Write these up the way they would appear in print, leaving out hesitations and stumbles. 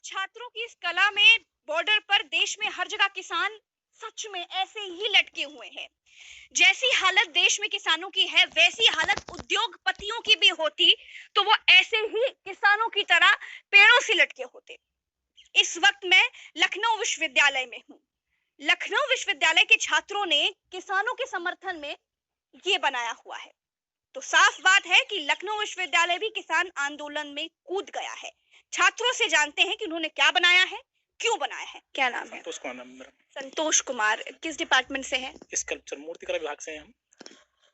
छात्रों की इस कला में बॉर्डर पर देश में हर जगह किसान सच में ऐसे ही लटके हुए हैं। जैसी हालत देश में किसानों की है वैसी हालत उद्योगपतियों की भी होती तो वो ऐसे ही किसानों की तरह पेड़ों से लटके होते। इस वक्त मैं लखनऊ विश्वविद्यालय में हूँ। लखनऊ विश्वविद्यालय के छात्रों ने किसानों के समर्थन में ये बनाया हुआ है। तो साफ बात है कि लखनऊ विश्वविद्यालय भी किसान आंदोलन में कूद गया है। छात्रों से जानते हैं कि उन्होंने क्या बनाया है, क्यों बनाया है। क्या नाम है? संतोष कुमार नाम है मेरा। संतोष कुमार। किस डिपार्टमेंट से हैं? स्कल्पचर मूर्तिकला विभाग से हैं हम।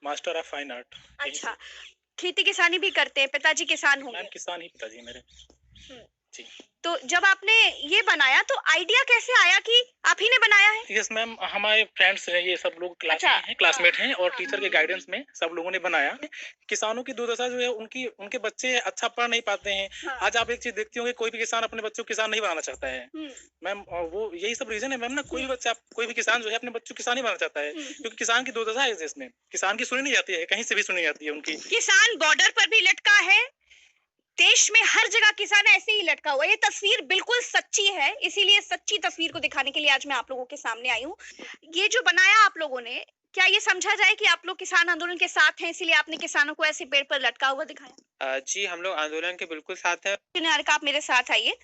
Master of fine art. अच्छा, खेती किसानी भी करते हैं, पिताजी किसान मैम होंगे। किसान ही पिताजी हैं मेरे। जी। तो जब आपने ये बनाया तो आइडिया कैसे आया कि आप ही ने बनाया है? यस मैम, हमारे फ्रेंड्स हैं, ये सब लोग क्लास अच्छा, में हैं, क्लासमेट हैं और हाँ, टीचर के गाइडेंस में सब लोगों ने बनाया। किसानों की दुर्दशा जो है उनकी उनके बच्चे अच्छा पढ़ नहीं पाते हैं। हाँ, आज आप एक चीज देखती होंगे, कोई भी किसान अपने बच्चों को किसान नहीं बनाना चाहता है हम्म, मैम। और वो यही सब रीजन है मैम ना, कोई भी बच्चा कोई भी किसान जो है अपने बच्चों को किसान ही बनाना चाहता है, क्योंकि किसान की दुर्दशा है इस देश में। किसान की सुनी नहीं जाती है, कहीं से भी सुनी जाती है उनकी। किसान बॉर्डर पर भी लटका है, देश में हर जगह किसान ऐसे ही लटका हुआ है। ये तस्वीर बिल्कुल सच्ची है, इसीलिए सच्ची तस्वीर को दिखाने के लिए आज मैं आप लोगों के सामने आई हूँ। ये जो बनाया आप लोगों ने, क्या ये समझा जाए कि आप लोग किसान आंदोलन के साथ हैं, इसीलिए आपने किसानों को ऐसे पेड़ पर लटका हुआ दिखाया? जी, हम लोग आंदोलन के बिल्कुल साथ हैं। निहारिका, आप मेरे साथ आइए।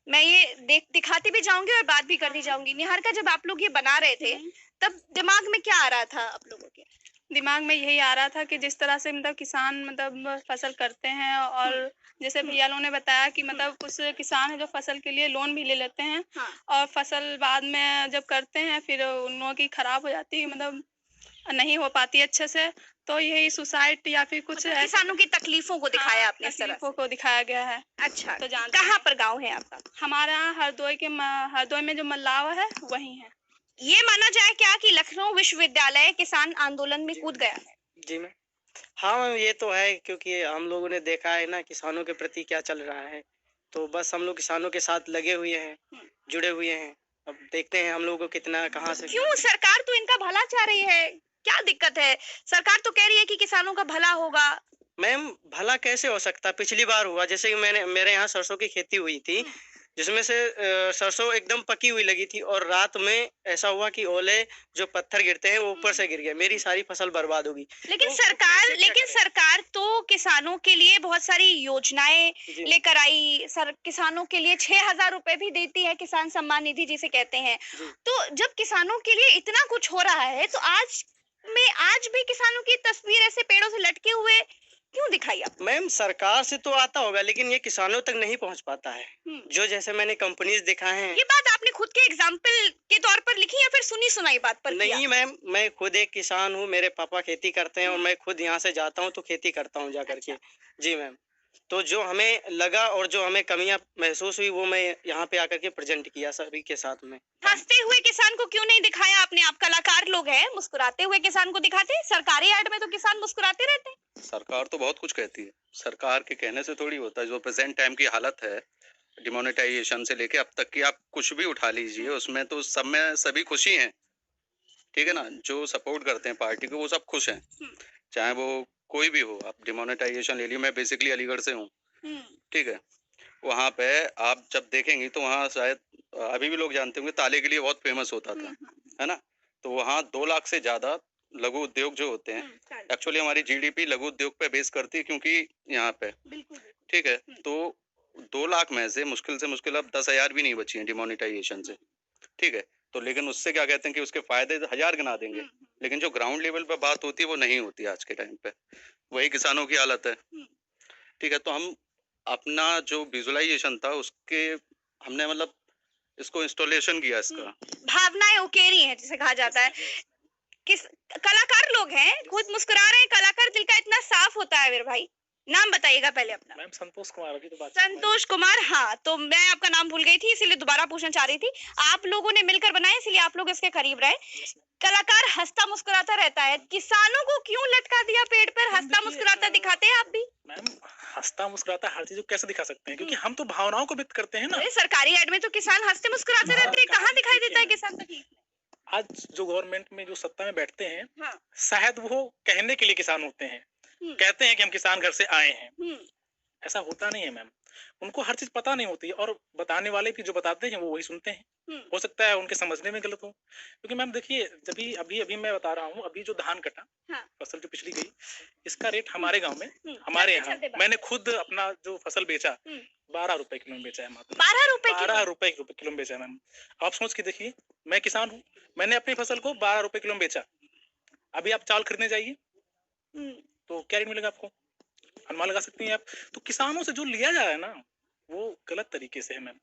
मैं ये दिखाती भी जाऊंगी और बात भी करती जाऊंगी। निहारिका, जब आप लोग ये बना रहे थे तब दिमाग में क्या आ रहा था आप लोगों के? दिमाग में यही आ रहा था कि जिस तरह से मतलब किसान मतलब फसल करते हैं और जैसे भैया लोगों ने बताया कि मतलब कुछ किसान है जो फसल के लिए लोन भी ले लेते हैं हाँ। और फसल बाद में जब करते हैं फिर उन लोगों की खराब हो जाती है, मतलब नहीं हो पाती अच्छे से। तो यही सुसाइड या फिर कुछ मतलब किसानों की तकलीफों को दिखाया आपने इस तरह से। तकलीफों को दिखाया गया है। अच्छा, तो जानते कहाँ हैं पर गांव है आपका? हमारे यहाँ हरदोई में जो मल्लावा है वही है। ये माना जाए क्या कि लखनऊ विश्वविद्यालय किसान आंदोलन में कूद गया है? जी मैम। हाँ मैम, ये तो है क्योंकि हम लोगों ने देखा है ना किसानों के प्रति क्या चल रहा है। तो बस हम लोग किसानों के साथ लगे हुए हैं, जुड़े हुए हैं। अब देखते हैं हम लोगों को कितना कहाँ से। क्यों? सरकार तो इनका भला चाह रही है, क्या दिक्कत है? सरकार तो कह रही है कि किसानों का भला होगा। मैम भला कैसे हो सकता? पिछली बार हुआ जैसे कि मैंने मेरे यहाँ सरसों की खेती हुई थी, जिसमें से सरसों एकदम पकी हुई लगी थी और रात में ऐसा हुआ कि ओले जो पत्थर गिरते हैं वो ऊपर से गिर गए, मेरी सारी फसल बर्बाद हो गई। लेकिन तो सरकार कैसे क्या करें? सरकार तो किसानों के लिए बहुत सारी योजनाएं जी। लेकर आई। किसानों के लिए 6,000 रुपए भी देती है, किसान सम्मान निधि जिसे कहते हैं। जी। तो जब किसानों के लिए इतना कुछ हो रहा है तो आज भी किसानों की तस्वीर ऐसे पेड़ों से लटके हुए क्यों दिखाई आप? मैम सरकार से तो आता होगा लेकिन ये किसानों तक नहीं पहुंच पाता है। जो जैसे मैंने कंपनीज दिखाए हैं। ये बात आपने खुद के एग्जाम्पल के तौर पर लिखी या फिर सुनी सुनाई बात पर किया? नहीं मैम, मैं खुद एक किसान हूँ, मेरे पापा खेती करते हैं और मैं खुद यहाँ से जाता हूँ तो खेती करता हूँ जा करके। जी मैम। तो जो हमें लगा और जो हमें कमियां महसूस हुई वो मैं यहाँ पे आकर के प्रेजेंट किया सभी के साथ में। हंसते हुए किसान को क्यों नहीं दिखाया आपने? आप कलाकार लोग हैं, मुस्कुराते हुए किसान को दिखाते। सरकारी ऐड में तो किसान मुस्कुराते रहते हैं। सरकार तो बहुत कुछ कहती है, सरकार के कहने से थोड़ी होता है। जो प्रेजेंट टाइम की हालत है, डिमोनेटाइजेशन से लेके अब तक की आप कुछ भी उठा लीजिए, उसमें तो सब में सभी खुशी हैं, ठीक है ना। जो सपोर्ट करते हैं पार्टी को वो सब खुश हैं, चाहे वो कोई भी हो। आप डिमोनेटाइजेशन ले लीजिए, मैं बेसिकली अलीगढ़ से हूँ, ठीक है। वहाँ पे आप जब देखेंगे तो वहाँ शायद अभी भी लोग जानते होंगे ताले के लिए बहुत फेमस होता था, है ना। तो वहाँ 2 लाख से ज्यादा लघु उद्योग जो होते हैं, एक्चुअली हमारी जीडीपी लघु उद्योग पे बेस करती है, क्योंकि यहाँ पे ठीक है। तो 2 लाख में से मुश्किल अब 10,000 भी नहीं बची हैं डिमोनेटाइजेशन से, ठीक है। तो लेकिन उससे क्या कहते हैं कि उसके फायदे 1000 गिना देंगे, लेकिन जो ग्राउंड लेवल पे बात होती है वो नहीं होती आज के टाइम पे। वही किसानों की हालत है, ठीक है। तो हम अपना जो विजुअलाइजेशन था उसके हमने मतलब इसको इंस्टॉलेशन किया इसका। भावनाएं उकेरी हैं जिसे कहा जाता है। किस कलाकार लोग हैं, खुद मुस्कुरा रहे हैं। कलाकार दिल का इतना साफ होता है मेरे भाई। नाम बताइएगा पहले अपना। मैम संतोष कुमार, अभी तो बात संतोष कुमार। हाँ, तो मैं आपका नाम भूल गई थी इसीलिए दोबारा पूछना चाह रही थी। आप लोगों ने मिलकर बनाया इसलिए आप लोग इसके करीब रहे। कलाकार हंसता मुस्कुराता रहता है, किसानों को क्यों लटका दिया पेड़ पर? हंसता मुस्कुराता दिखाते हैं आप भी। मैम हंसता मुस्कुराता हर चीज को कैसे दिखा सकते हैं, क्योंकि हम तो भावनाओं को व्यक्त करते हैं ना। अरे सरकारी ऐड में तो किसान हंसते मुस्कुराते रहते हैं, कहाँ दिखाई देता है किसान तकलीफ में? आज जो गवर्नमेंट में जो सत्ता में बैठते हैं, हाँ। शायद वो कहने के लिए किसान होते हैं, कहते हैं कि हम किसान घर से आए हैं, ऐसा होता नहीं है मैम। उनको हर चीज पता नहीं होती है, और बताने वाले भी जो बताते हैं वो वही सुनते हैं। हो सकता है उनके समझने में गलत हो, क्योंकि मैम देखिए, जब भी अभी अभी मैं बता रहा हूँ, अभी जो धान कटा, हाँ। फसल जो पिछली गई, इसका रेट हमारे गांव में, हमारे चलते यहाँ चलते बात मैंने खुद अपना जो फसल बेचा, हम्म। 12 रुपए किलो में बेचा है मात्र। 12 रुपए किलो? 12 रुपए किलो में बेचा है मैम। आप सोच के देखिए, मैं किसान हूँ, मैंने अपनी फसल को 12 रुपए किलो में बेचा। अभी आप चावल खरीदने जाइए तो क्या रेट मिलेगा आपको, अनुमान लगा सकती हैं आप। तो किसानों से जो लिया जा रहा है ना, वो गलत तरीके से है मैम।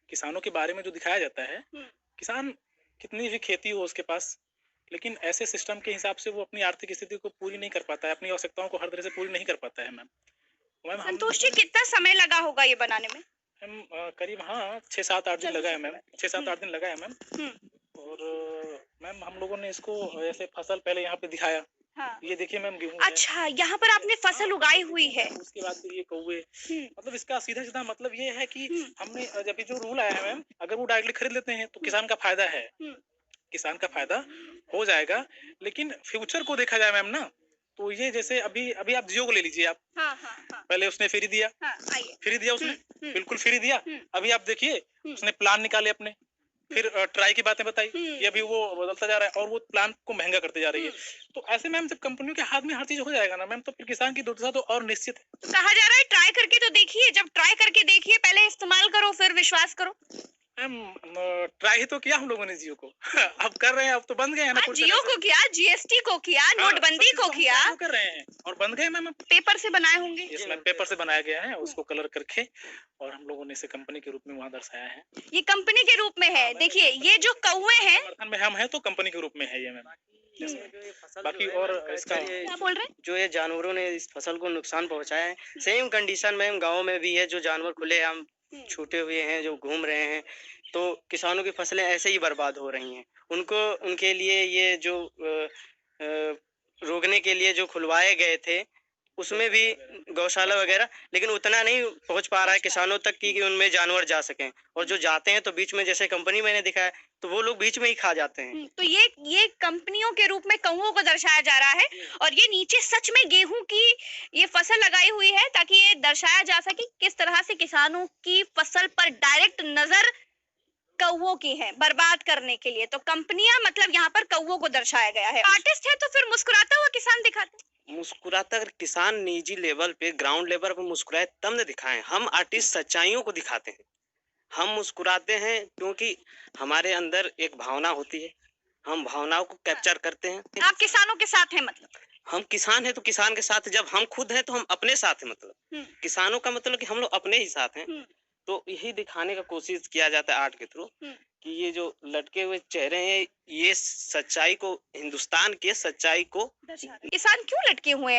किसानों के बारे में जो दिखाया जाता है, किसान कितनी भी खेती हो उसके पास, लेकिन ऐसे सिस्टम के हिसाब से वो अपनी आर्थिक स्थिति को पूरी नहीं कर पाता है, अपनी आवश्यकताओं को हर तरह से पूरी नहीं कर पाता है मैम। मैम संतोष जी, कितना समय लगा होगा ये बनाने में? मैम करीब, हाँ, 6-7-8 दिन लगा है मैम, 6-7-8 दिन लगा है मैम। और मैम हम लोगों ने इसको ऐसे फसल पहले यहाँ पे दिखाया। हाँ। ये देखिए मैम, गेहूं अच्छा, यहाँ पर आपने फसल उगाई हुई है। उसके बाद फिर ये कौवे, मतलब इसका सीधा सीधा मतलब ये है कि हमने जब ये जो रूल आया है मैम, अगर वो डायरेक्टली खरीद लेते हैं तो किसान का फायदा है, किसान का फायदा हो जाएगा। लेकिन फ्यूचर को देखा जाए मैम ना, तो ये जैसे अभी अभी आप जियो को ले लीजिए आप। हाँ, हाँ, हाँ। पहले उसने फ्री दिया, आइए। फ्री दिया उसने, बिल्कुल फ्री दिया। अभी आप देखिए, उसने प्लान निकाले अपने, फिर ट्राई की बातें बताई, ये अभी वो बदलता जा रहा है और वो प्लान को महंगा करते जा रही है। तो ऐसे मैम जब कंपनियों के हाथ में हर चीज हो जाएगा ना मैम, तो फिर किसान की दुर्दशा तो और निश्चित है। तो कहा जा रहा है ट्राई करके तो देखिए, जब ट्राई करके देखिए, पहले इस्तेमाल करो फिर विश्वास करो। मैम ट्राई ही तो किया हम लोगों ने जियो को। अब कर रहे हैं, अब तो बंद गए हैं ना हाँ, पूरी जियो तरह से। को किया, जीएसटी को किया, हाँ, नोटबंदी सब को चीज़ किया। हम चालू कर रहे हैं और बंद गए मैम। पेपर से बनाए होंगे। इसमें पेपर से बनाया गया है, उसको कलर करके, और हम लोगों ने इसे कंपनी के रूप में वहाँ दर्शाया है। ये कंपनी के रूप में है। देखिए, ये जो कौवे हैं, समर्थन में हम है तो कंपनी के रूप में है ये मैम। बाकी और इसका क्या बोल रहे हैं? जो ये जानवरों ने इस फसल को नुकसान पहुंचाया है, सेम कंडीशन मैम गांव में भी है। जो जानवर खुलेआम छूटे हुए हैं, जो घूम रहे हैं, तो किसानों की फसलें ऐसे ही बर्बाद हो रही हैं। उनको, उनके लिए ये जो रोकने के लिए जो खुलवाए गए थे, उसमें भी गौशाला वगैरह, लेकिन उतना नहीं पहुंच पा रहा है किसानों तक कि उनमें जानवर जा सकें। और जो जाते हैं तो बीच में, जैसे कंपनी मैंने दिखाया, तो वो लोग बीच में ही खा जाते हैं। तो ये कंपनियों के रूप में कौवों को दर्शाया जा रहा है, और ये नीचे सच में गेहूं की ये फसल लगाई हुई है, ताकि ये दर्शाया जा सके किस तरह से किसानों की फसल पर डायरेक्ट नजर कौवों की है बर्बाद करने के लिए। तो कंपनियां, मतलब यहाँ पर कौवों को दर्शाया गया है। आर्टिस्ट है तो फिर मुस्कुराता हुआ किसान दिखाते। मुस्कुराता अगर किसान निजी लेवल पे, ग्राउंड लेवल पे मुस्कुराए तब न दिखाएं। हम आर्टिस्ट सच्चाइयों को दिखाते हैं। हम मुस्कुराते हैं क्योंकि हमारे अंदर एक भावना होती है, हम भावनाओं को कैप्चर करते हैं। आप किसानों के साथ हैं मतलब? हम किसान हैं तो किसान के साथ, जब हम खुद हैं तो हम अपने साथ हैं। मतलब किसानों का मतलब कि हम लोग अपने ही साथ हैं। तो यही दिखाने का कोशिश किया जाता है आर्ट के थ्रू, कि ये जो लटके हुए चेहरे हैं, ये सच्चाई को, हिंदुस्तान के सच्चाई को। किसान क्यों लटके हुए हैं?